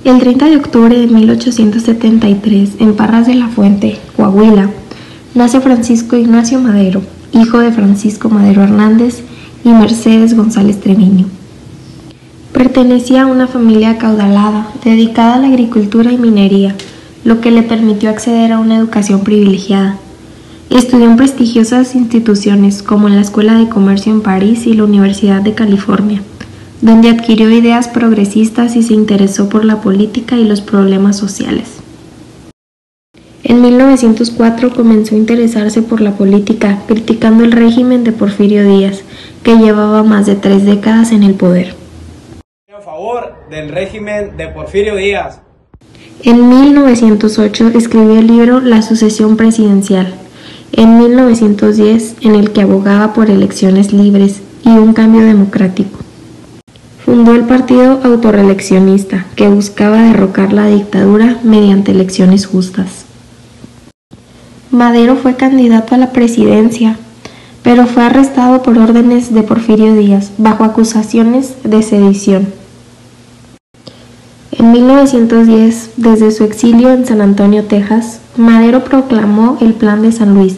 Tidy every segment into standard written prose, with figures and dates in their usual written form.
El 30 de octubre de 1873, en Parras de la Fuente, Coahuila, nace Francisco Ignacio Madero, hijo de Francisco Madero Hernández y Mercedes González Treviño. Pertenecía a una familia acaudalada, dedicada a la agricultura y minería, lo que le permitió acceder a una educación privilegiada. Estudió en prestigiosas instituciones como en la Escuela de Comercio en París y la Universidad de California, donde adquirió ideas progresistas y se interesó por la política y los problemas sociales. En 1904 comenzó a interesarse por la política, criticando el régimen de Porfirio Díaz, que llevaba más de 3 décadas en el poder. A favor del régimen de Porfirio Díaz. En 1908 escribió el libro La sucesión presidencial. En 1910, en el que abogaba por elecciones libres y un cambio democrático. Fundó el Partido Autorreeleccionista, que buscaba derrocar la dictadura mediante elecciones justas. Madero fue candidato a la presidencia, pero fue arrestado por órdenes de Porfirio Díaz, bajo acusaciones de sedición. En 1910, desde su exilio en San Antonio, Texas, Madero proclamó el Plan de San Luis,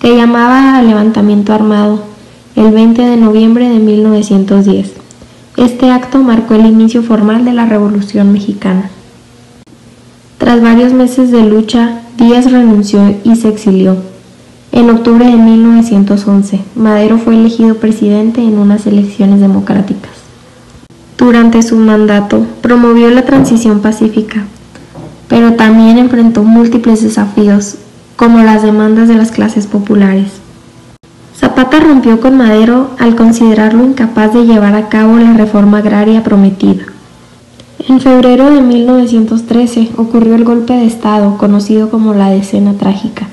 que llamaba al levantamiento armado, el 20 de noviembre de 1910. Este acto marcó el inicio formal de la Revolución Mexicana. Tras varios meses de lucha, Díaz renunció y se exilió. En octubre de 1911, Madero fue elegido presidente en unas elecciones democráticas. Durante su mandato, promovió la transición pacífica, pero también enfrentó múltiples desafíos, como las demandas de las clases populares. Zapata rompió con Madero al considerarlo incapaz de llevar a cabo la reforma agraria prometida. En febrero de 1913 ocurrió el golpe de Estado, conocido como la Decena Trágica,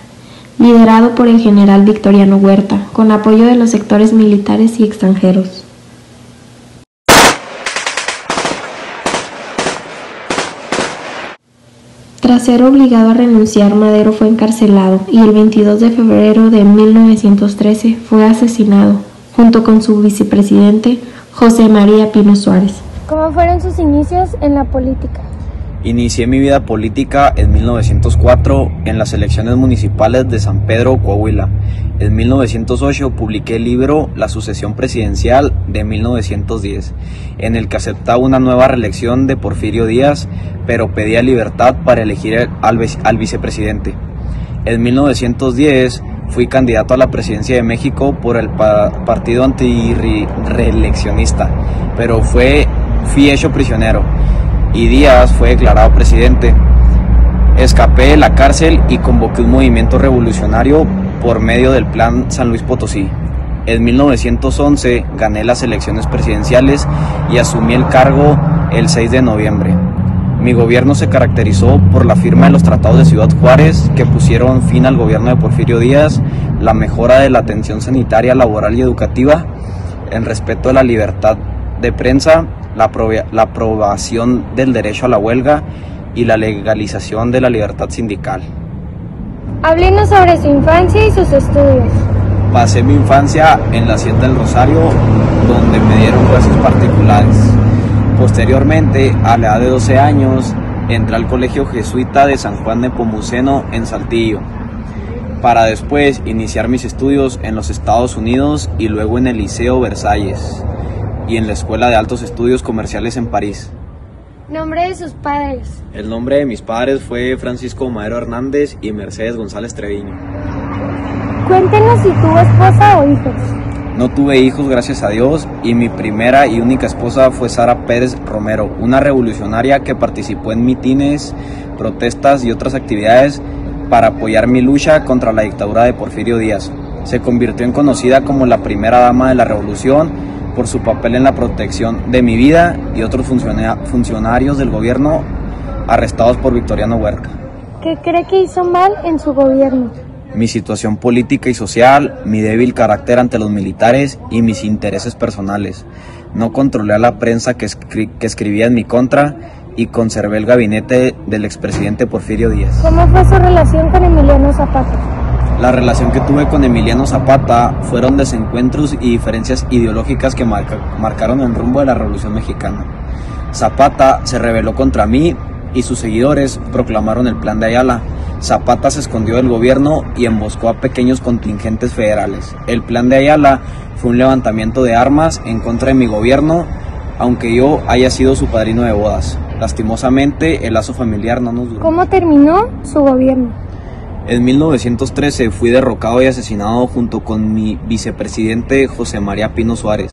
liderado por el general Victoriano Huerta, con apoyo de los sectores militares y extranjeros. Tras ser obligado a renunciar, Madero fue encarcelado y el 22 de febrero de 1913 fue asesinado, junto con su vicepresidente José María Pino Suárez. ¿Cómo fueron sus inicios en la política? Inicié mi vida política en 1904 en las elecciones municipales de San Pedro, Coahuila. En 1908 publiqué el libro La sucesión presidencial de 1910, en el que aceptaba una nueva reelección de Porfirio Díaz, pero pedía libertad para elegir al vicepresidente. En 1910 fui candidato a la presidencia de México por el partido antirreeleccionista, pero fui hecho prisionero y Díaz fue declarado presidente. Escapé de la cárcel y convoqué un movimiento revolucionario por medio del Plan San Luis Potosí. En 1911 gané las elecciones presidenciales y asumí el cargo el 6 de noviembre. Mi gobierno se caracterizó por la firma de los tratados de Ciudad Juárez, que pusieron fin al gobierno de Porfirio Díaz, la mejora de la atención sanitaria, laboral y educativa, el respeto de la libertad de prensa, la aprobación del derecho a la huelga y la legalización de la libertad sindical. Háblenos sobre su infancia y sus estudios. Pasé mi infancia en la Hacienda del Rosario, donde me dieron clases particulares. Posteriormente, a la edad de 12 años, entré al Colegio Jesuita de San Juan Nepomuceno en Saltillo, para después iniciar mis estudios en los Estados Unidos y luego en el Liceo Versalles y en la Escuela de Altos Estudios Comerciales en París. ¿Nombre de sus padres? El nombre de mis padres fue Francisco Madero Hernández y Mercedes González Treviño. Cuéntenos si tuvo esposa o hijos. No tuve hijos, gracias a Dios, y mi primera y única esposa fue Sara Pérez Romero, una revolucionaria que participó en mitines, protestas y otras actividades para apoyar mi lucha contra la dictadura de Porfirio Díaz. Se convirtió en conocida como la primera dama de la revolución por su papel en la protección de mi vida y otros funcionarios del gobierno arrestados por Victoriano Huerta. ¿Qué cree que hizo mal en su gobierno? Mi situación política y social, mi débil carácter ante los militares y mis intereses personales. No controlé a la prensa que escribía en mi contra y conservé el gabinete del expresidente Porfirio Díaz. ¿Cómo fue su relación con Emiliano Zapata? La relación que tuve con Emiliano Zapata fueron desencuentros y diferencias ideológicas que marcaron el rumbo de la Revolución Mexicana. Zapata se rebeló contra mí y sus seguidores proclamaron el Plan de Ayala. Zapata se escondió del gobierno y emboscó a pequeños contingentes federales. El Plan de Ayala fue un levantamiento de armas en contra de mi gobierno, aunque yo haya sido su padrino de bodas. Lastimosamente, el lazo familiar no nos duró. ¿Cómo terminó su gobierno? En 1913 fui derrocado y asesinado junto con mi vicepresidente José María Pino Suárez.